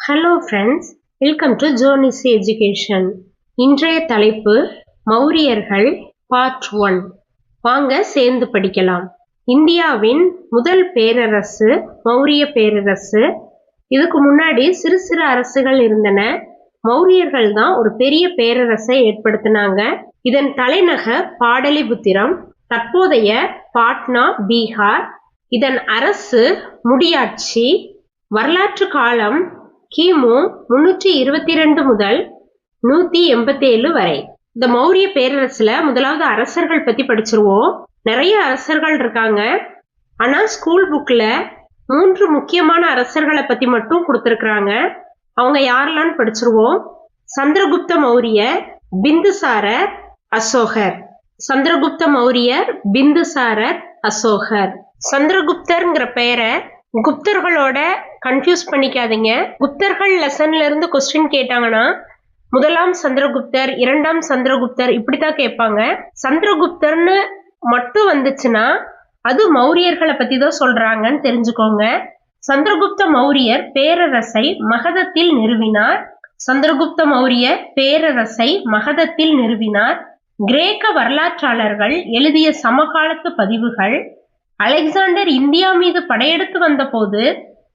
Hello friends, welcome to Joni's education. இன்றைய தலைப்பு மௌரியர்கள் part 1. வாங்க சேர்ந்து படிக்கலாம். இந்தியாவின் முதல் பேரரசு மௌரிய பேரரசு. இதுக்கு முன்னாடி சிறு சிறு அரசுகள் இருந்தன. மௌரியர்கள் தான் ஒரு பெரிய பேரரசை ஏற்படுத்தினாங்க. இதன் தலைநகர் பாடலிபுத்திரம், தற்போதைய பாட்னா, பீகார். இதன் அரசு முடியாட்சி. வரலாற்று காலம் கிமு 322 முதல் 187 வரை. இந்த மௌரிய பேரரசுல முதலாவது அரசர்கள் பத்தி படிச்சிருவோம். நிறைய அரசர்கள் இருக்காங்க. ஆனா ஸ்கூல் புக்ல 3 முக்கியமான அரசர்களை பத்தி மட்டும் கொடுத்திருக்கிறாங்க. அவங்க யாரெல்லாம் படிச்சிருவோம். சந்திரகுப்த மௌரியர், பிந்துசாரர், அசோகர். சந்திரகுப்த மௌரியர், பிந்துசாரர், அசோகர். சந்திரகுப்தர்ங்கிற பெயரை குப்தர்களோட கன்ஃபியூஸ் பண்ணிக்காதீங்க. குப்தர்கள் லெசன்ல இருந்து கொஸ்டின் கேட்டாங்கன்னா முதலாம் சந்திரகுப்தர், இரண்டாம் சந்திரகுப்தர் இப்படித்தான் கேட்பாங்க. சந்திரகுப்தர்னு மட்டும் வந்துச்சுன்னா அது மௌரியர்களை பத்தி தான் சொல்றாங்கன்னு தெரிஞ்சுக்கோங்க. சந்திரகுப்த மௌரியர் பேரரசை மகதத்தில் நிறுவினார். சந்திரகுப்த மௌரியர் பேரரசை மகதத்தில் நிறுவினார். கிரேக்க வரலாற்றாளர்கள் எழுதிய சமகாலத்து பதிவுகள் அலெக்சாண்டர் இந்தியா மீது படையெடுத்து வந்த போது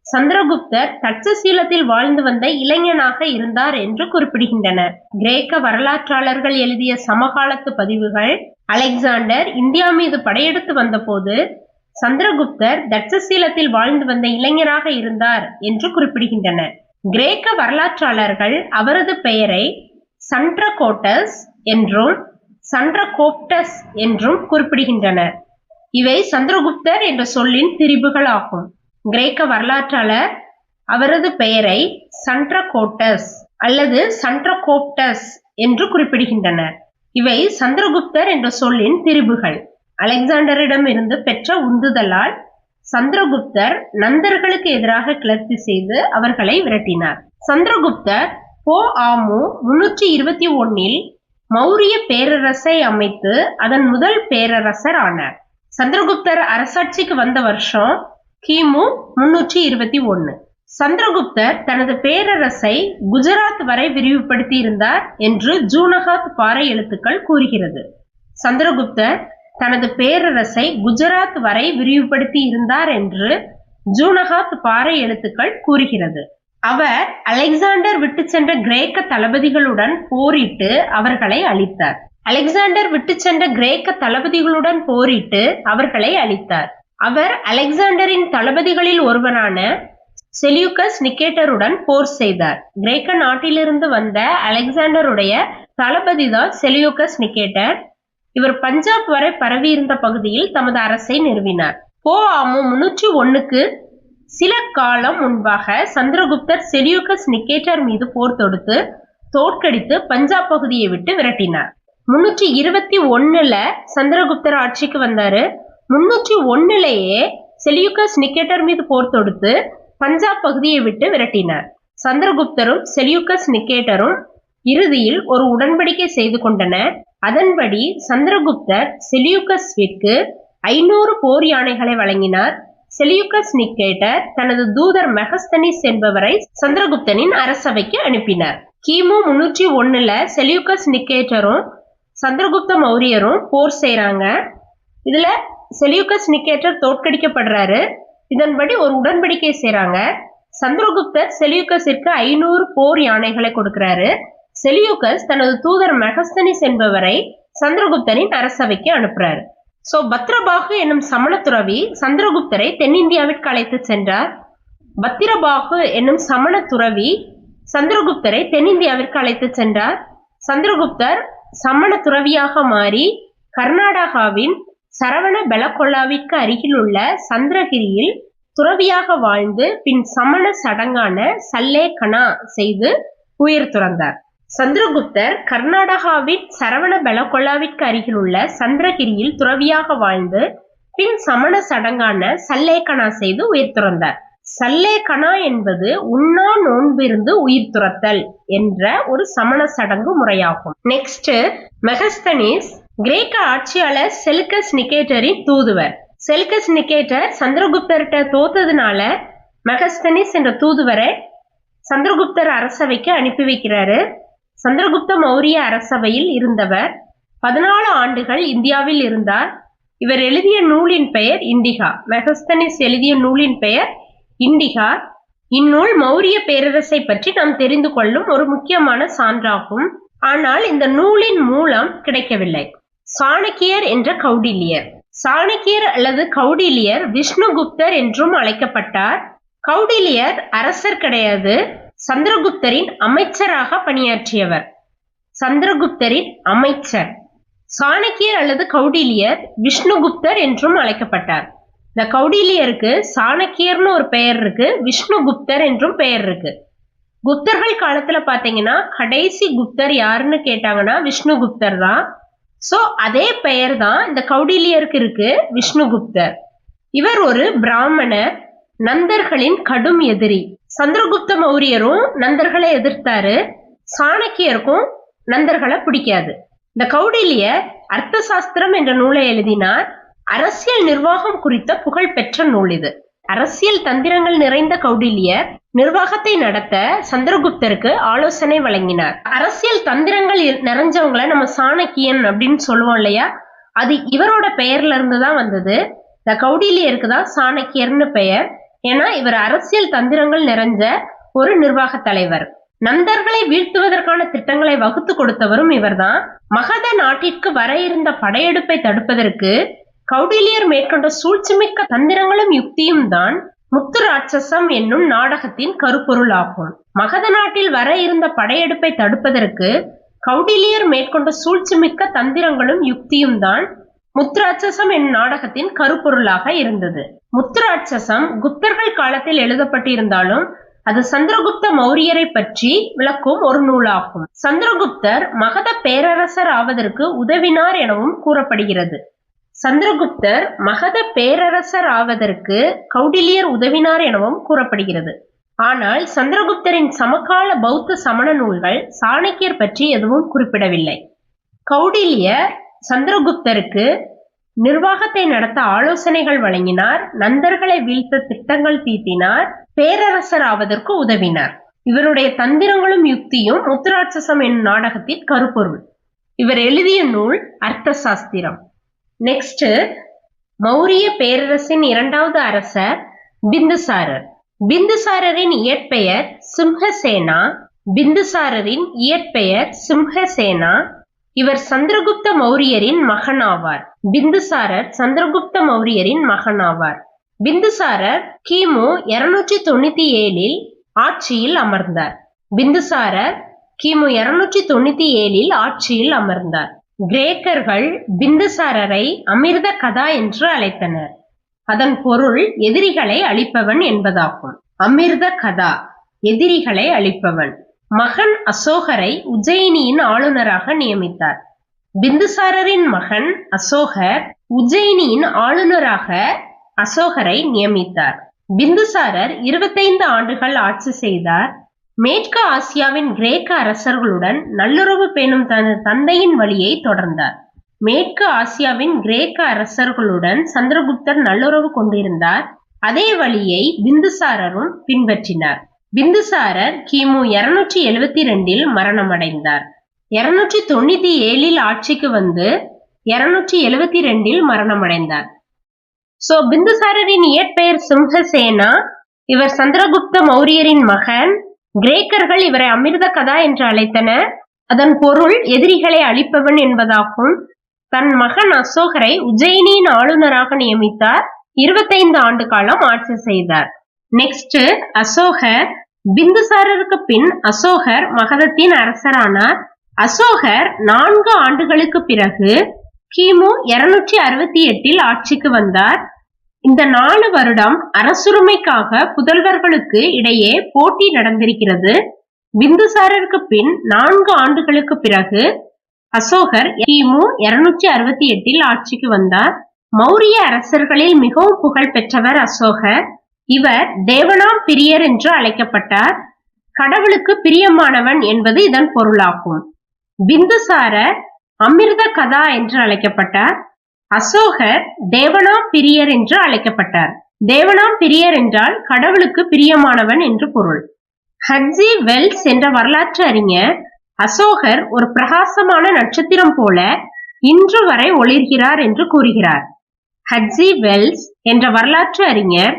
சந்திரகுப்தர் தட்சசீலத்தில் வாழ்ந்து வந்த இளைஞனாக இருந்தார் என்று குறிப்பிடுகின்றன. கிரேக்க வரலாற்றாளர்கள் எழுதிய சமகாலத்து பதிவுகள் அலெக்சாண்டர் இந்தியா மீது படையெடுத்து வந்த போது சந்திரகுப்தர் தட்சசீலத்தில் வாழ்ந்து வந்த இளைஞராக இருந்தார் என்று குறிப்பிடுகின்றன. கிரேக்க வரலாற்றாளர்கள் அவரது பெயரை சண்ட்ரகோட்டஸ் என்றும் சண்ட்ரகோப்டஸ் என்றும் குறிப்பிடுகின்றனர். இவை சந்திரகுப்தர் என்ற சொல்லின் திரிபுகள் ஆகும். கிரேக்க வரலாற்றாளர் அவரது பெயரை சண்ட்ரகோட்டஸ் அல்லது சண்ட்ரகோப்டஸ் என்று குறிப்பிடுகின்றனர். இவை சந்திரகுப்தர் என்ற சொல்லின் திரிபுகள். அலெக்சாண்டரிடம் இருந்து பெற்ற உந்துதலால் சந்திரகுப்தர் நந்தர்களுக்கு எதிராக கிளர்ச்சி செய்து அவர்களை விரட்டினார். சந்திரகுப்தர் பொ.ஆமு 321 மௌரிய பேரரசை அமைத்து அதன் முதல் பேரரசர் ஆனார். சந்திரகுப்தர் அரசாட்சிக்கு வந்த வருஷம் கிமு 321. சந்திரகுப்தர் தனது பேரரசை குஜராத் வரை விரிவுபடுத்தி இருந்தார் என்று ஜூனகாத் பாறை எழுத்துக்கள் கூறுகிறது. சந்திரகுப்தர் தனது பேரரசை குஜராத் வரை விரிவுபடுத்தி இருந்தார் என்று ஜூனகாத் பாறை எழுத்துக்கள் கூறுகிறது. அவர் அலெக்சாண்டர் விட்டு சென்ற கிரேக்க தளபதிகளுடன் போரிட்டு அவர்களை அழித்தார். அலெக்சாண்டர் விட்டு சென்ற கிரேக்க தளபதிகளுடன் போரிட்டு அவர்களை அழித்தார். அவர் அலெக்சாண்டரின் தளபதிகளில் ஒருவரான செலியூக்கஸ் நிக்கேட்டருடன் போர் செய்தார். கிரேக்க நாட்டிலிருந்து வந்த அலெக்சாண்டருடைய தளபதி தான் செலியூக்கஸ் நிக்கேட்டர். இவர் பஞ்சாப் வரை பரவி இருந்த பகுதியில் தமது அரசை நிறுவினார். பொ.ஆமு 301க்கு சில காலம் முன்பாக சந்திரகுப்தர் செலியூக்கஸ் நிக்கேட்டர் மீது போர் தொடுத்து தோற்கடித்து பஞ்சாப் பகுதியை விட்டு விரட்டினார். 321 சந்திரகுப்தர் ஆட்சிக்கு வந்தாரு. 301 செலியூக்கஸ் நிக்கேட்டர் மீது போர் தொடுத்து பஞ்சாப் பகுதியை விட்டு விரட்டினார். சந்திரகுப்தரும் செலியூக்கஸ் நிக்கேட்டரும் இறுதியில் ஒரு உடன்படிக்கை செய்து கொண்டனர். அதன்படி சந்திரகுப்தர் செலியூக்கஸ்விற்கு 500 போர் யானைகளை வழங்கினார். செலியூக்கஸ் நிக்கேட்டர் தனது தூதர் மெகஸ்தனிஸ் என்பவரை சந்திரகுப்தனின் அரசவைக்கு அனுப்பினார். கிமு 301 செலியூக்கஸ் நிக்கேட்டரும் சந்திரகுப்த மௌரியரும் போர் செய்யறாங்க. இதுல செலியூக்கஸ் நிக்கேட்டர் தோற்கடிக்கப்படுறாரு. இதன்படி ஒரு உடன்படிக்கை செய்யறாங்க. சந்திரகுப்தர் செலியூக்கஸிற்கு 500 போர் யானைகளை கொடுக்கிறாரு. செலியூக்கஸ் தனது தூதர் மெகஸ்தனிஸ் என்பவரை சந்திரகுப்தனின் அரசவைக்கு அனுப்புறாரு. பத்ரபாகு என்னும் சமண துறவி சந்திரகுப்தரை தென்னிந்தியாவிற்கு அழைத்து சென்றார். பத்திரபாகு என்னும் சமண துறவி சந்திரகுப்தரை தென்னிந்தியாவிற்கு அழைத்து சென்றார். சந்திரகுப்தர் சமண துறவியாக மாறி கர்நாடகாவின் சரவண பெலகொல்லாவிற்கு அருகில் உள்ள சந்திரகிரியில் துறவியாக வாழ்ந்து பின் சமண சடங்கான சல்லேகனா செய்து உயிர் துறந்தார். சந்திரகுப்தர் கர்நாடகாவின் சரவண பெலகொல்லாவிற்கு அருகில் உள்ள சந்திரகிரியில் துறவியாக வாழ்ந்து பின் சமண சடங்கான சல்லேகனா செய்து உயிர் துறந்தார். சல்லேகனா என்பது உண்ணா நோன்பிருந்து உயிர் துறத்தல் என்ற ஒரு சமண சடங்கு முறையாகும். நெக்ஸ்ட், மெகஸ்தனிஸ் கிரேக்க ஆட்சியாளர் செலியூக்கஸ் நிக்கேட்டரின் தூதுவர். செலியூக்கஸ் நிக்கேட்டர் சந்திரகுப்தர்கிட்ட தோத்ததுனால மெகஸ்தனிஸ் என்ற தூதுவரை சந்திரகுப்தர் அரசவைக்கு அனுப்பி வைக்கிறாரு. சந்திரகுப்த மௌரிய அரசவையில் இருந்தவர் 14 ஆண்டுகள் இந்தியாவில் இருந்தார். இவர் எழுதிய நூலின் பெயர் இண்டிகா. மெகஸ்தனிஸ் எழுதிய நூலின் பெயர் இண்டிகா. இந்நூல் மௌரிய பேரரசை பற்றி நாம் தெரிந்து கொள்ளும் ஒரு முக்கியமான சான்றாகும். ஆனால் இந்த நூலின் மூலம் கிடைக்கவில்லை. சாணக்கியர் என்ற கௌடில்யர். சாணக்கியர் அல்லது கௌடில்யர் விஷ்ணுகுப்தர் என்றும் அழைக்கப்பட்டார். கௌடில்யர் அரசர் கிடையாது, சந்திரகுப்தரின் அமைச்சராக பணியாற்றியவர். சந்திரகுப்தரின் அமைச்சர். சாணக்கியர் அல்லது கௌடில்யர் விஷ்ணுகுப்தர் என்றும் அழைக்கப்பட்டார். இந்த கௌடில்யருக்கு சாணக்கியர்னு ஒரு பெயர் இருக்கு, விஷ்ணுகுப்தர் என்றும் பெயர் இருக்கு. குப்தர்கள் காலத்துல பாத்தீங்கன்னா கடைசி குப்தர் யாருன்னு கேட்டாங்கன்னா விஷ்ணுகுப்தர் தான். சோ அதே பெயர் தான் இந்த கௌடில்யருக்கு இருக்கு, விஷ்ணுகுப்தர். இவர் ஒரு பிராமணர், நந்தர்களின் கடும் எதிரி. சந்திரகுப்த மௌரியரும் நந்தர்களை எதிர்த்தாரு. சாணக்கியருக்கும் நந்தர்களை பிடிக்காது. இந்த கௌடில்யர் அர்த்த சாஸ்திரம் என்ற நூலை எழுதினார். அரசியல் நிர்வாகம் குறித்த புகழ் பெற்ற நூல் இது. அரசியல் தந்திரங்கள் நிறைந்த கௌடில்யர் நிர்வாகத்தை நடத்த சந்திரகுப்தருக்கு ஆலோசனை வழங்கினார். அரசியல் தந்திரங்கள் நிறைஞ்சவங்களை நம்ம சாணக்கியன் அப்படின்னு சொல்லுவோம் இல்லையா, அது இவரோட பெயர்ல இருந்து தான் வந்தது. இந்த கௌடில்யருக்கு தான் சாணக்கியர்னு பெயர். ஏன்னா இவர் அரசியல் தந்திரங்கள் நிறைஞ்ச ஒரு நிர்வாக தலைவர். நந்தர்களை வீழ்த்துவதற்கான திட்டங்களை வகுத்து கொடுத்தவரும் இவர்தான். மகத நாட்டிற்கு வர இருந்த படையெடுப்பை தடுப்பதற்கு கௌடில்யர் மேற்கொண்ட சூழ்ச்சிமிக்க தந்திரங்களும் யுக்தியும் தான் முத்து ராட்சசம் என்னும் நாடகத்தின் கருப்பொருள் ஆகும். மகத நாட்டில் வர இருந்த படையெடுப்பை தடுப்பதற்கு கௌடில்யர் மேற்கொண்ட சூழ்ச்சிமிக்க தந்திரங்களும் யுக்தியும் தான் முத்துராட்சசம் என்னும் நாடகத்தின் கருப்பொருளாக இருந்தது. முத்துராட்சசம் குப்தர்கள் காலத்தில் எழுதப்பட்டிருந்தாலும் அது சந்திரகுப்த மௌரியரை பற்றி விளக்கும் ஒரு நூலாகும். சந்திரகுப்தர் மகத பேரரசர் ஆவதற்கு உதவினார் எனவும் கூறப்படுகிறது. சந்திரகுப்தர் மகத பேரரசர் ஆவதற்கு கௌடில்யர் உதவினார் எனவும் கூறப்படுகிறது. ஆனால் சந்திரகுப்தரின் சமகால பௌத்த சமண நூல்கள் சாணக்கியர் பற்றி எதுவும் குறிப்பிடவில்லை. கௌடில்யர் சந்திரகுப்தருக்கு நிர்வாகத்தை நடத்த ஆலோசனைகள் வழங்கினார், நந்தர்களை வீழ்த்த திட்டங்கள் தீட்டினார், பேரரசர் ஆவதற்கு உதவினார். இவருடைய தந்திரங்களும் யுக்தியும் முத்துராட்சசம் என்னும் நாடகத்தின் கருப்பொருள். இவர் எழுதிய நூல் அர்த்த சாஸ்திரம். நெக்ஸ்ட், மௌரிய பேரரசின் இரண்டாவது அரசர் பிந்துசாரர். பிந்துசாரரின் இயற்பெயர் சிம்ஹசேனா. பிந்துசாரரின் இயற்பெயர் சிம்ஹசேனா. இவர் சந்திரகுப்த மௌரியரின் மகனாவார். பிந்துசாரர் சந்திரகுப்த மௌரியரின் மகனாவார். பிந்துசாரர் கிமு 297 ஆட்சியில் அமர்ந்தார். பிந்துசாரர் கிமு 297 ஆட்சியில் அமர்ந்தார். கிரேக்கர்கள் பிந்துசாரரை அமிர்த கதா என்று அழைத்தனர். அதன் பொருள் எதிரிகளை அழிப்பவன் என்பதாகும். அமிர்த கதா, எதிரிகளை அழிப்பவன். மகன் அசோகரை உஜ்ஜயினியின் ஆளுநராக நியமித்தார். பிந்துசாரரின் மகன் அசோகர் உஜ்ஜயினியின் ஆளுநராக அசோகரை நியமித்தார். பிந்துசாரர் 25 ஆண்டுகள் ஆட்சி செய்தார். மேற்கு ஆசியாவின் கிரேக்க அரசர்களுடன் நல்லுறவு பேணும் தனது தந்தையின் வழியை தொடர்ந்தார். மேற்கு ஆசியாவின் கிரேக்க அரசர்களுடன் சந்திரகுப்தர் நல்லுறவு கொண்டிருந்தார். அதே வழியை பிந்துசாரரும் பின்பற்றினார். பிந்துசாரர் கிமு 272 மரணமடைந்தார். 297 ஆட்சிக்கு வந்து 272 மரணமடைந்தார். சோ பிந்துசாரரின் இயற்பெயர் சிம்ஹசேனா. இவர் சந்திரகுப்த மௌரியரின் மகன். கிரேக்கர்கள் இவரை அமிர்த கதா என்று அழைத்தனர். அதன் பொருள் எதிரிகளை அழிப்பவன் என்பதாகும். தன் மகன் அசோகரை உஜ்ஜயினியின் ஆளுநராக நியமித்தார். 25 ஆண்டு காலம் ஆட்சி செய்தார். நெக்ஸ்ட், அசோகர். பிந்துசாரருக்கு பின் அசோகர் மகதத்தின் அரசரானார். அசோகர் 4 ஆண்டுகளுக்கு பிறகு கிமு 268 ஆட்சிக்கு வந்தார். இந்த 4 வருடம் அரசுரிமைக்காக புதல்வர்களுக்கு இடையே போட்டி நடந்திருக்கிறது. பிந்துசாரருக்கு பின் 4 ஆண்டுகளுக்கு பிறகு அசோகர் கிமு 268 ஆட்சிக்கு வந்தார். மௌரிய அரசர்களில் மிகவும் புகழ் பெற்றவர் அசோகர். இவர் தேவனாம் பிரியர் என்று அழைக்கப்பட்டார். கடவுளுக்கு பிரியமானவன் என்பது இதன் பொருளாகும். பிந்துசாரர் அமிர்த கதா என்று அழைக்கப்பட்டார். அசோகர் தேவனாம் பிரியர் என்று அழைக்கப்பட்டார். தேவனாம் பிரியர் என்றால் கடவுளுக்கு பிரியமானவன் என்று பொருள். ஹட்ஜி வெல்ஸ் என்ற வரலாற்று அறிஞர் அசோகர் ஒரு பிரகாசமான நட்சத்திரம் போல இன்று வரை ஒளிர்கிறார் என்று கூறுகிறார். ஹட்ஜி வெல்ஸ் என்ற வரலாற்று அறிஞர்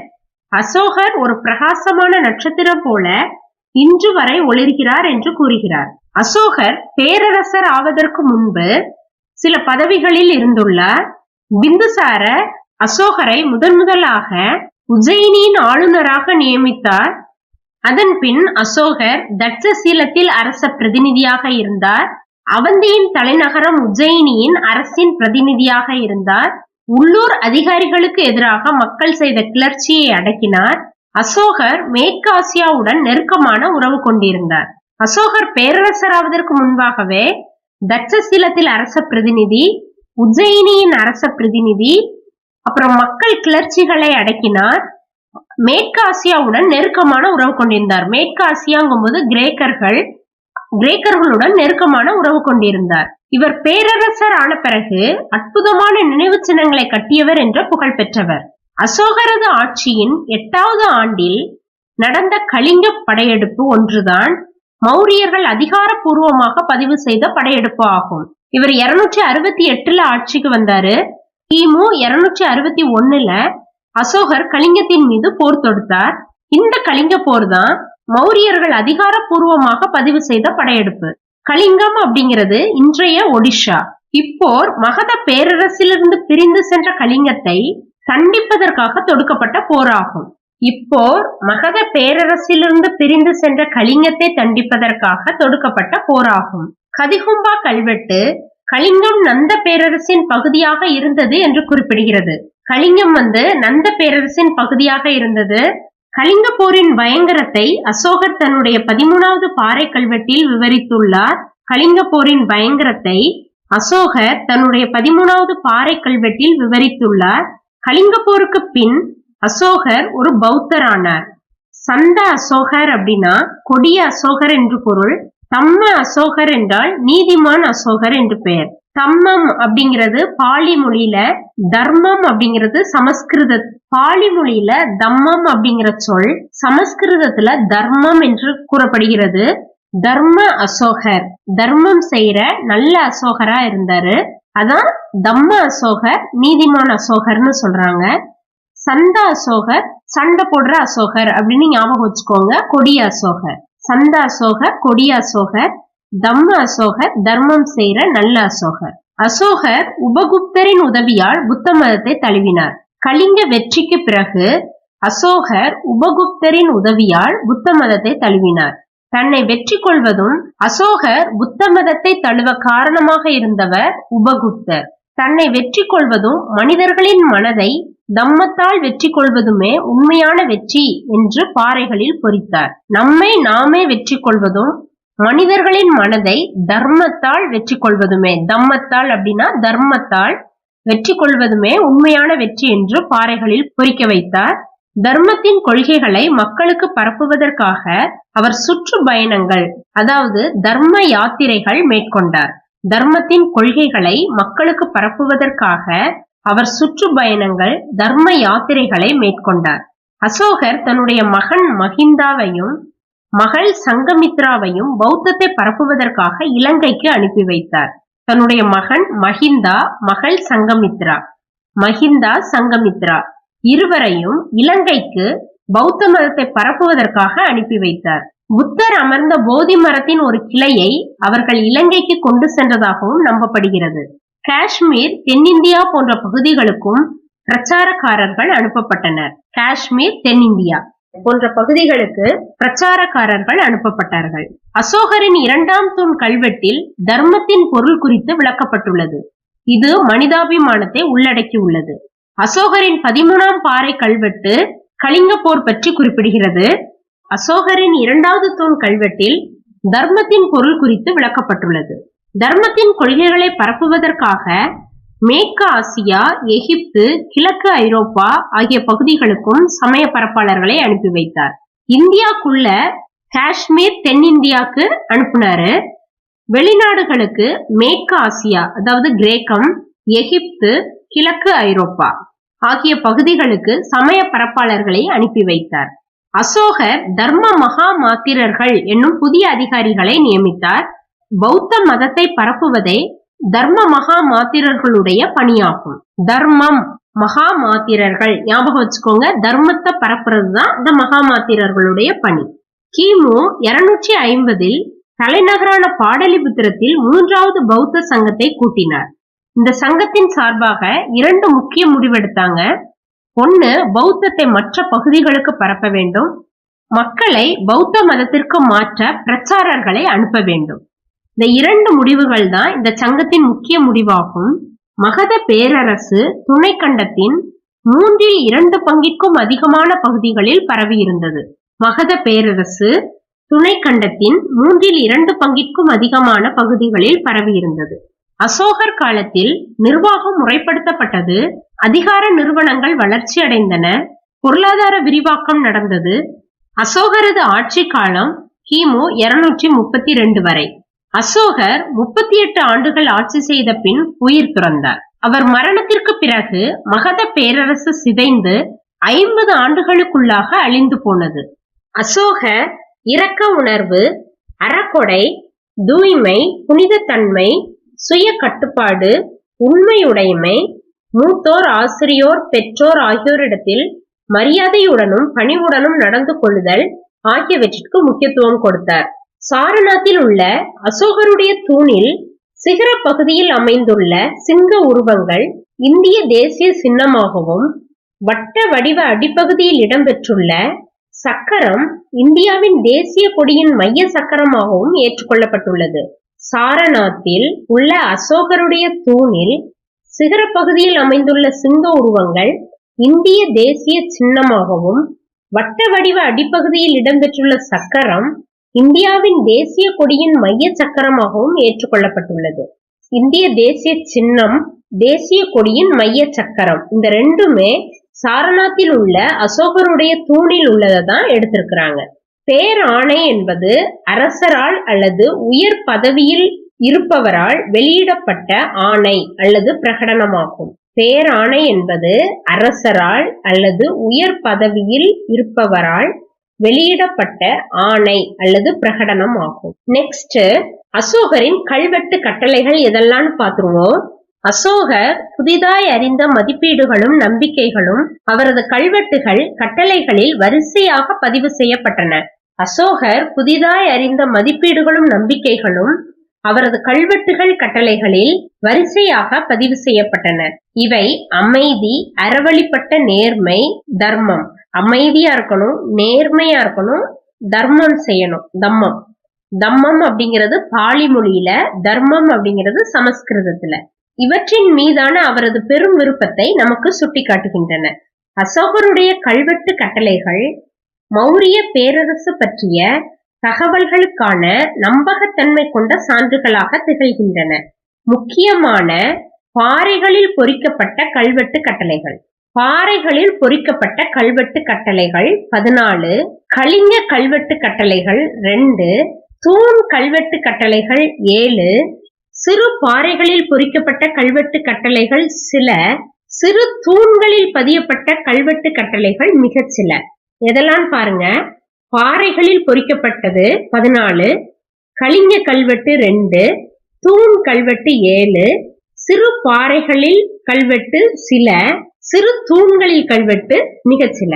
அசோகர் ஒரு பிரகாசமான நட்சத்திரம் போல இன்று வரை ஒளிர்கிறார் என்று கூறுகிறார். அசோகர் பேரரசர் ஆவதற்கு முன்பு சில பதவிகளில் இருந்துள்ளார். பிந்துசார அசோகரை முதலாக உஜ்ஜயினியின் ஆளுநராக நியமித்தார். அதன் பின் அசோகர் தட்சசீலத்தில் அரச பிரதிநிதியாக இருந்தார். அவந்தியின் தலைநகரம் உஜ்ஜயினியின் அரசின் பிரதிநிதியாக இருந்தார். உள்ளூர் அதிகாரிகளுக்கு எதிராக மக்கள் செய்த கிளர்ச்சியை அடக்கினார். அசோகர் மேற்கு ஆசியாவுடன் நெருக்கமான உறவு கொண்டிருந்தார். அசோகர் பேரரசராவதற்கு முன்பாகவே தட்சசீலத்தில் அரச பிரதிநிதி, உஜ்ஜயினியின் அரச பிரதிநிதி, அப்புறம் மக்கள் கிளர்ச்சிகளை அடக்கினார். மேற்கு ஆசியாவுடன் நெருக்கமான உறவு கொண்டிருந்தார். மேற்கு ஆசியாங்கும் போது கிரேக்கர்களுடன் நெருக்கமான உறவு கொண்டிருந்தார். இவர் பேரரசர் ஆன பிறகு அற்புதமான நினைவு சின்னங்களை கட்டியவர் என்ற புகழ் பெற்றவர். அசோகரது ஆட்சியின் 8வது ஆண்டில் நடந்த கலிங்க படையெடுப்பு ஒன்றுதான் மௌரியர்கள் அதிகாரப்பூர்வமாக பதிவு செய்த படையெடுப்பு ஆகும். இவர் 268 ஆட்சிக்கு வந்தாரு. கிமு 261 அசோகர் கலிங்கத்தின் மீது போர் தொடுத்தார். இந்த கலிங்க போர் தான் மௌரியர்கள் அதிகாரப்பூர்வமாக பதிவு செய்த படையெடுப்பு. கலிங்கம் அப்படிங்கிறது இன்றைய ஒடிஷா. இப்போர் மகத பேரரசிலிருந்து பிரிந்து சென்ற கலிங்கத்தை தண்டிப்பதற்காக தொடுக்கப்பட்ட போராகும். இப்போர் மகத பேரரசிலிருந்து பிரிந்து சென்ற கலிங்கத்தை தண்டிப்பதற்காக தொடுக்கப்பட்ட போராகும். கதிகும்பா கல்வெட்டு கலிங்கம் நந்த பேரரசின் பகுதியாக இருந்தது என்று குறிப்பிடுகிறது. கலிங்கம் நந்த பேரரசின் பகுதியாக இருந்தது. கலிங்க போரின் பயங்கரத்தை அசோகர் தன்னுடைய 13வது பாறை கல்வெட்டில் விவரித்துள்ளார். கலிங்க போரின் பயங்கரத்தை அசோகர் தன்னுடைய 13வது பாறை கல்வெட்டில் விவரித்துள்ளார். கலிங்க போருக்கு பின் அசோகர் ஒரு பௌத்தரானார். சந்த அசோகர் அப்படின்னா கொடிய அசோகர் என்று பொருள். தம்ம அசோகர் என்றால் நீதிமான் அசோகர் என்று பெயர். தம்மம் அப்படிங்கிறது பாலி மொழியில, தர்மம் அப்படிங்கிறது சமஸ்கிருத. பாலி மொழியில தம்மம் அப்படிங்கிற சொல் சமஸ்கிருதத்துல தர்மம் என்று கூறப்படுகிறது. தர்ம அசோகர், தர்மம் செய்யற நல்ல அசோகரா இருந்தாரு. அதான் தம்ம அசோகர், நீதிமான் அசோகர்னு சொல்றாங்க. சந்த அசோகர் சண்டை போடுற அசோகர் அப்படின்னு ஞாபகம் வச்சுக்கோங்க. கொடிய அசோகர். சந்த அசோகர் கொடிய அசோகர், தம்ம அசோகர் தர்மம் செய்யற நல்ல அசோகர். அசோகர் உபகுப்தரின் உதவியால் புத்த மதத்தை தழுவினார். கலிங்க வெற்றிக்கு பிறகு அசோகர் உபகுப்தரின் உதவியால் புத்த மதத்தை தழுவினார். தன்னை வெற்றி கொள்வதும் அசோகர் புத்த மதத்தை தழுவ காரணமாக இருந்தவர் உபகுப்தர். தன்னை வெற்றி கொள்வதும் மனிதர்களின் மனதை தம்மத்தால் வெற்றி கொள்வதுமே உண்மையான வெற்றி என்று பாறைகளில் பொறித்தார். நம்மை நாமே வெற்றி கொள்வதும் மனிதர்களின் மனதை தர்மத்தால் வெற்றி கொள்வதுமே, தம்மத்தால் அப்படின்னா தர்மத்தால் வெற்றி கொள்வதுமே உண்மையான வெற்றி என்று பாறைகளில் பொறிக்க வைத்தார். தர்மத்தின் கொள்கைகளை மக்களுக்கு பரப்புவதற்காக அவர் சுற்றுப்பயணங்கள், அதாவது தர்ம யாத்திரைகள் மேற்கொண்டார். தர்மத்தின் கொள்கைகளை மக்களுக்கு பரப்புவதற்காக அவர் சுற்றுப்பயணங்கள், தர்ம யாத்திரைகளை மேற்கொண்டார். அசோகர் தன்னுடைய மகன் மகிந்தாவையும் மகள் சங்கமித்ராவையும் பௌத்தத்தை பரப்புவதற்காக இலங்கைக்கு அனுப்பி வைத்தார். தன்னுடைய மகன் மகிந்தா, மகள் சங்கமித்ரா, மகிந்தா சங்கமித்ரா இருவரையும் இலங்கைக்கு பௌத்த மதத்தை பரப்புவதற்காக அனுப்பி வைத்தார். புத்தர் அமர்ந்த போதி மரத்தின் ஒரு கிளையை அவர்கள் இலங்கைக்கு கொண்டு சென்றதாகவும் நம்பப்படுகிறது. காஷ்மீர், தென்னிந்தியா போன்ற பகுதிகளுக்கும் பிரச்சாரக்காரர்கள் அனுப்பப்பட்டனர். காஷ்மீர், தென்னிந்தியா போன்ற பகுதிகளுக்கு பிரச்சாரக்காரர்கள் அனுப்பப்பட்டார்கள். அசோகரின் 2ஆம் தூண் கல்வெட்டில் தர்மத்தின் பொருள் குறித்து விளக்கப்பட்டுள்ளது. இது மனிதாபிமானத்தை உள்ளடக்கியுள்ளது. அசோகரின் 13ஆம் பாறை கல்வெட்டு கலிங்க போர் பற்றி குறிப்பிடுகிறது. அசோகரின் 2வது தூண் கல்வெட்டில் தர்மத்தின் பொருள் குறித்து விளக்கப்பட்டுள்ளது. தர்மத்தின் கொள்கைகளை பரப்புவதற்காக மேற்கு ஆசியா, எகிப்து, கிழக்கு ஐரோப்பா ஆகிய பகுதிகளுக்கும் சமய பரப்பாளர்களை அனுப்பி வைத்தார். இந்தியாக்குள்ள காஷ்மீர், தென்னிந்தியாக்கு அனுப்புனாரு. வெளிநாடுகளுக்கு மேற்கு ஆசியா, அதாவது கிரேக்கம், எகிப்து, கிழக்கு ஐரோப்பா ஆகிய பகுதிகளுக்கு சமய பரப்பாளர்களை அனுப்பி வைத்தார். அசோகர் தர்ம மகா மாத்திரர்கள் என்னும் புதிய அதிகாரிகளை நியமித்தார். பௌத்த மதத்தை பரப்புவதே தர்ம மகா மாத்திரர்களுடைய பணியாகும். தர்மம் மகா மாத்திரர்கள் ஞாபகம் வச்சுக்கோங்க, தர்மத்தை பரப்புறதுதான் இந்த மகா மாத்திரர்களுடைய பணி. கிமு 250 தலைநகரான பாடலிபுத்திரத்தில் 3வது பௌத்த சங்கத்தை கூட்டினார். இந்த சங்கத்தின் சார்பாக 2 முக்கிய முடிவெடுத்தாங்க. ஒன்னு, பௌத்தத்தை மற்ற பகுதிகளுக்கு பரப்ப வேண்டும். மக்களை பௌத்த மதத்திற்கு மாற்ற பிரச்சாரர்களை அனுப்ப வேண்டும். இந்த 2 முடிவுகள் தான் இந்த சங்கத்தின் முக்கிய முடிவாகும். மகத பேரரசு துணைக்கண்டத்தின் 2/3 பங்கிற்கும் அதிகமான பகுதிகளில் பரவி இருந்தது. மகத பேரரசு துணைக்கண்டத்தின் 2/3 பங்கிற்கும் அதிகமான பகுதிகளில் பரவி இருந்தது. அசோகர் காலத்தில் நிர்வாகம் முறைப்படுத்தப்பட்டது. அதிகார நிறுவனங்கள் வளர்ச்சி அடைந்தன. பொருளாதார விரிவாக்கம் நடந்தது. அசோகரது ஆட்சி காலம் கிமு 232 வரை. அசோகர் 38 ஆண்டுகள் ஆட்சி செய்த பின் உயிர் துறந்தார். அவர் மரணத்திற்கு பிறகு மகத பேரரசு சிதைந்து 50 ஆண்டுகளுக்குள்ளாக அழிந்து போனது. அசோகர் இரக்க உணர்வு, அறக்கொடை, தூய்மை, புனிதத்தன்மை, சுய கட்டுப்பாடு, உண்மையுடைமை, மூத்தோர், ஆசிரியோர், பெற்றோர் ஆகியோரிடத்தில் மரியாதையுடனும் பணிவுடனும் நடந்து கொள்ளுதல் ஆகியவற்றிற்கு முக்கியத்துவம் கொடுத்தார். சாரநாத்தில் உள்ள அசோகருடைய தூணில் சிகர பகுதியில் அமைந்துள்ள சிங்க உருவங்கள் இந்திய தேசிய சின்னமாகவும், வட்ட வடிவ அடிப்பகுதியில் இடம்பெற்றுள்ள சக்கரம் இந்தியாவின் தேசிய கொடியின் மைய சக்கரமாகவும் ஏற்றுக்கொள்ளப்பட்டுள்ளது. சாரநாத்தில் உள்ள அசோகருடைய தூணில் சிகர பகுதியில் அமைந்துள்ள சிங்க உருவங்கள் இந்திய தேசிய சின்னமாகவும், வட்ட வடிவ அடிப்பகுதியில் இடம்பெற்றுள்ள சக்கரம் இந்தியாவின் தேசிய கொடியின் மைய சக்கரமாகவும் ஏற்றுக்கொள்ளப்பட்டுள்ளது. இந்திய தேசிய சின்னம், தேசிய கொடியின் மைய சக்கரம், இந்த ரெண்டுமே சாரநாத்தில் உள்ள அசோகருடைய தூணில் உள்ளதான் எடுத்திருக்கிறாங்க. பேராணை என்பது அரசரால் அல்லது உயர் பதவியில் இருப்பவரால் வெளியிடப்பட்ட ஆணை அல்லது பிரகடனமாகும். பேராணை என்பது அரசரால் அல்லது உயர் பதவியில் இருப்பவரால் வெளியிடப்பட்ட ஆணை அல்லது பிரகடனம் ஆகும். நெக்ஸ்ட், அசோகரின் கல்வெட்டு கட்டளைகள் எதெல்லாம் பார்த்துருவோம். அசோகர் புதிதாய் அறிந்த மதிப்பீடுகளும் நம்பிக்கைகளும் அவரது கல்வெட்டுகள் கட்டளைகளில் வரிசையாக பதிவு செய்யப்பட்டன. அசோகர் புதிதாய் அறிந்த மதிப்பீடுகளும் நம்பிக்கைகளும் அவரது கல்வெட்டுகள் கட்டளைகளில் வரிசையாக பதிவு செய்யப்பட்டன. இவை அமைதி, அறவழிப்பட்ட நேர்மை, தர்மம். அமைதியா இருக்கணும், நேர்மையா இருக்கணும், தர்மம் செய்யணும். தம்மம் அப்படிங்கிறது பாலி மொழியில, தர்மம் அப்படிங்கிறது சமஸ்கிருதத்துல. இவற்றின் மீதான அவரது பெரும் விருப்பத்தை நமக்கு சுட்டி காட்டுகின்றன. அசோகருடைய கல்வெட்டு கட்டளைகள் மௌரிய பேரரசு பற்றிய தகவல்களுக்கான நம்பகத்தன்மை கொண்ட சான்றுகளாக திகழ்கின்றன. முக்கியமான பாறைகளில் பொறிக்கப்பட்ட கல்வெட்டு கட்டளைகள். பாறைகளில் பொறிக்கப்பட்ட கல்வெட்டு கட்டளைகள் 14, கலிங்க கல்வெட்டு கட்டளைகள் 2, தூண் கல்வெட்டு கட்டளைகள் 7, சிறு பாறைகளில் பொறிக்கப்பட்ட கல்வெட்டு கட்டளைகள் சில, சிறு தூண்களில் பதியப்பட்ட கல்வெட்டு கட்டளைகள் மிக சில. எதெல்லாம் பாருங்க. பாறைகளில் பொறிக்கப்பட்டது 14, கலிங்க கல்வெட்டு 2, தூண் கல்வெட்டு 7, சிறு பாறைகளில் கல்வெட்டு சில, சிறு தூண்களில் கல்வெட்டு மிக சில.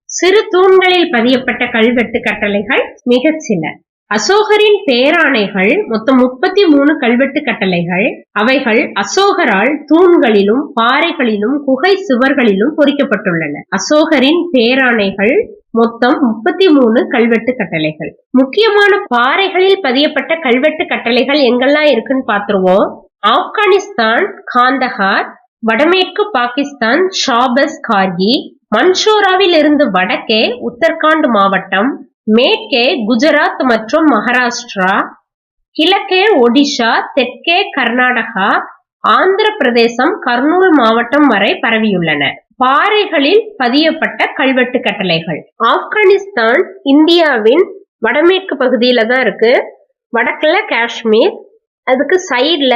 சிறு தூண்களில் பதியப்பட்ட கல்வெட்டு கட்டளைகள் மிக சில. அசோகரின் பேராணைகள் மொத்தம் 33 கல்வெட்டு கட்டளைகள். அவைகள் அசோகரால் தூண்களிலும் பாறைகளிலும் குகை சுவர்களிலும் பொறிக்கப்பட்டுள்ளன. அசோகரின் பேராணைகள் மொத்தம் 33 கல்வெட்டு கட்டளைகள். முக்கியமான பாறைகளில் பதியப்பட்ட கல்வெட்டு கட்டளைகள் எங்கெல்லாம் இருக்குன்னு பாத்துருவோம். ஆப்கானிஸ்தான் காந்தஹார், வடமேற்கு பாகிஸ்தான் ஷாபஸ் கார்கி, மன்சோராவில் இருந்து வடக்கே உத்தரகாண்ட் மாவட்டம், மேற்கே குஜராத் மற்றும் மகாராஷ்டிரா, கிழக்கே ஒடிஷா, தெற்கே கர்நாடகா, ஆந்திர பிரதேசம், கர்னூல் மாவட்டம் வரை பரவியுள்ளன. பாறைகளில் பதியப்பட்ட கல்வெட்டு கட்டளைகள். ஆப்கானிஸ்தான் இந்தியாவின் வடமேற்கு பகுதியில தான் இருக்கு. வடக்குல காஷ்மீர், அதுக்கு சைட்ல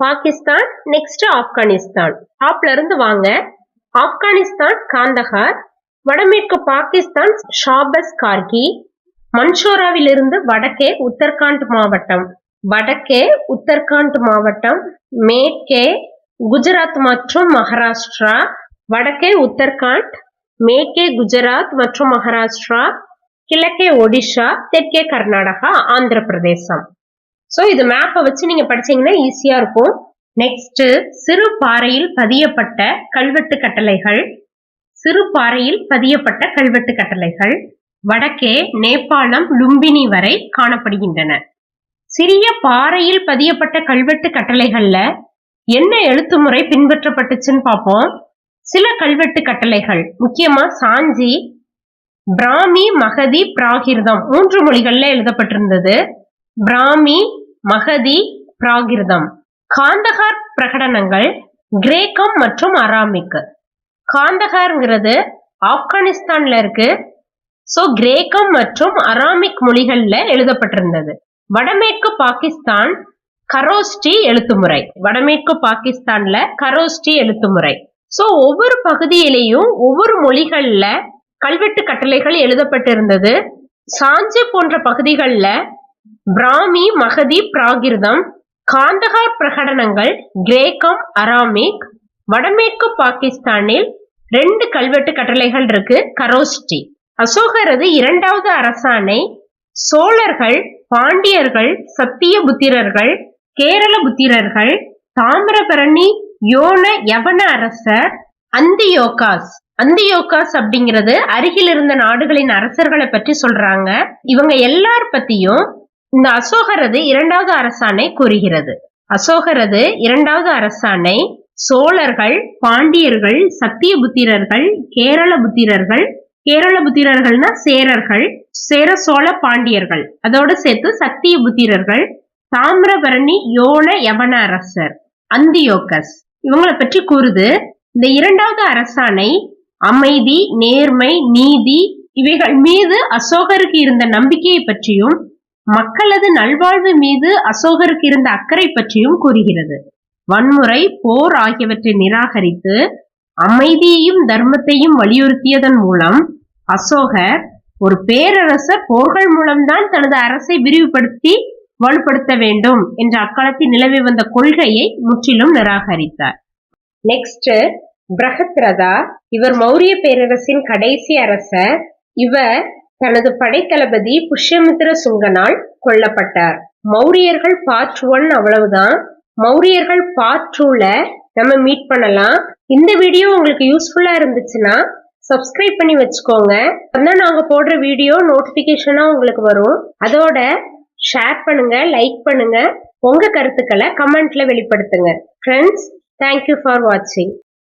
பாகிஸ்தான், நெக்ஸ்ட் ஆப்கானிஸ்தான். டாப்ல இருந்து வாங்க. ஆப்கானிஸ்தான் காந்தஹார், வடமேற்கு பாகிஸ்தான் ஷாபஸ் கார்கி. மன்சோராவிலிருந்து வடக்கே உத்தரகாண்ட் மாவட்டம். வடக்கே உத்தரகாண்ட் மாவட்டம். மேற்கே குஜராத் மற்றும் மகாராஷ்டிரா. வடக்கே உத்தரகாண்ட், மேற்கே குஜராத் மற்றும் மகாராஷ்டிரா, கிழக்கே ஒடிஷா, தெற்கே கர்நாடகா, ஆந்திர பிரதேசம். சோ இது மேப்பை வச்சு நீங்க படிச்சீங்கன்னா ஈஸியா இருக்கும். நெக்ஸ்ட், சிறு பாறையில் பதியப்பட்ட கல்வெட்டு கட்டளைகள். சிறு பாறையில் பதியப்பட்ட கல்வெட்டு கட்டளைகள் வடக்கே நேபாளம் லும்பினி வரை காணப்படுகின்றன. சிறிய பாறையில் பதியப்பட்ட கல்வெட்டு கட்டளைகள்ல என்ன எழுத்து முறை பின்பற்றப்பட்டுச்சுன்னு பார்ப்போம். சில கல்வெட்டு கட்டளைகள் முக்கியமா சாஞ்சி, பிராமி, மகதி, பிராகிருதம் 3 மொழிகள்ல எழுதப்பட்டிருந்தது. பிராமி, மகதி, பிராகிருதம். காந்தகார் பிரகடனங்கள் கிரேக்கம் மற்றும் அராமிக். காந்தகார்ங்கிறது ஆப்கானிஸ்தான்ல இருக்கு. சோ கிரேக்கம் மற்றும் அராமிக் மொழிகள்ல எழுதப்பட்டிருந்தது. வடமேற்கு பாகிஸ்தான் கரோஸ்டி எழுத்துமுறை. வடமேற்கு பாகிஸ்தான்ல கரோஸ்டி எழுத்துமுறை. சோ ஒவ்வொரு பகுதியிலையும் ஒவ்வொரு மொழிகள்ல கல்வெட்டு கட்டளைகள் எழுதப்பட்டிருந்தது. சாஞ்சி போன்ற பகுதிகள்ல பிராமி, மகதி, பிராகிருதம். காந்தகார் பிரகடனங்கள் கிரேக்கம், அராமிக். வடமேற்கு பாகிஸ்தானில் 2 கல்வெட்டு கட்டளைகள் இருக்கு, கரோஸ்டி. அசோகரது 2வது அரசாணை சோழர்கள், பாண்டியர்கள், சத்திய புத்திரர்கள், கேரள புத்திரர்கள், தாமிரபரணி யோன யவன அரசர், அந்தியோகாஸ். அந்தியோகாஸ் அப்படிங்கிறது அருகில் இருந்த நாடுகளின் அரசர்களை பற்றி சொல்றாங்க. இவங்க எல்லார் பத்தியும் இந்த அசோகரது 2வது அரசாணை கூறுகிறது. அசோகரது 2வது அரசாணை சோழர்கள், பாண்டியர்கள், சத்திய புத்திரர்கள், கேரள புத்திரர்கள். கேரள புத்திரர்கள்னா சேரர்கள், சேர சோழ பாண்டியர்கள், அதோடு சேர்த்து சத்திய புத்திரர்கள், தாமிரபரணி யோன யவன அரசர், அந்தியோகஸ் இவங்களை பற்றி கூறுது. இந்த 2வது அரசாணை அமைதி, நேர்மை, நீதி இவைகள் மீது அசோகருக்கு இருந்த நம்பிக்கையை பற்றியும் மக்களது நல்வாழ்வு மீது அசோகருக்கு இருந்த அக்கறை பற்றியும் கூறுகிறது. வன்முறை, போர் ஆகியவற்றை நிராகரித்து அமைதியையும் தர்மத்தையும் வலியுறுத்தியதன் மூலம் அசோகர் ஒரு பேரரசர் போர்கள் மூலம்தான் தனது அரசை விரிவுபடுத்தி வலுப்படுத்த வேண்டும் என்ற அக்காலத்தில் நிலவி வந்த கொள்கையை முற்றிலும் நிராகரித்தார். நெக்ஸ்ட், பிரகத்ரதா. இவர் மௌரிய பேரரசின் கடைசி அரசர். இவர் தனது படைத்தளபதி புஷ்யமித்ர சுங்கனால் கொல்லப்பட்டார். மௌரியர்கள் பார்ட் 1 அவ்வளவுதான். மௌரியர்கள் பார்ட் 2ல நம்ம மீட் பண்ணலாம். இந்த வீடியோ உங்களுக்கு யூஸ்ஃபுல்லா இருந்துச்சுன்னா சப்ஸ்கிரைப் பண்ணி வச்சுக்கோங்க. அப்பதான் நாங்க போடுற வீடியோ நோட்டிபிகேஷனா உங்களுக்கு வரும். அதோட ஷேர் பண்ணுங்க, லைக் பண்ணுங்க, உங்க கருத்துக்களை கமெண்ட்ல வெளிப்படுத்துங்க. ஃப்ரெண்ட்ஸ், தேங்க்யூ ஃபார் வாட்சிங்.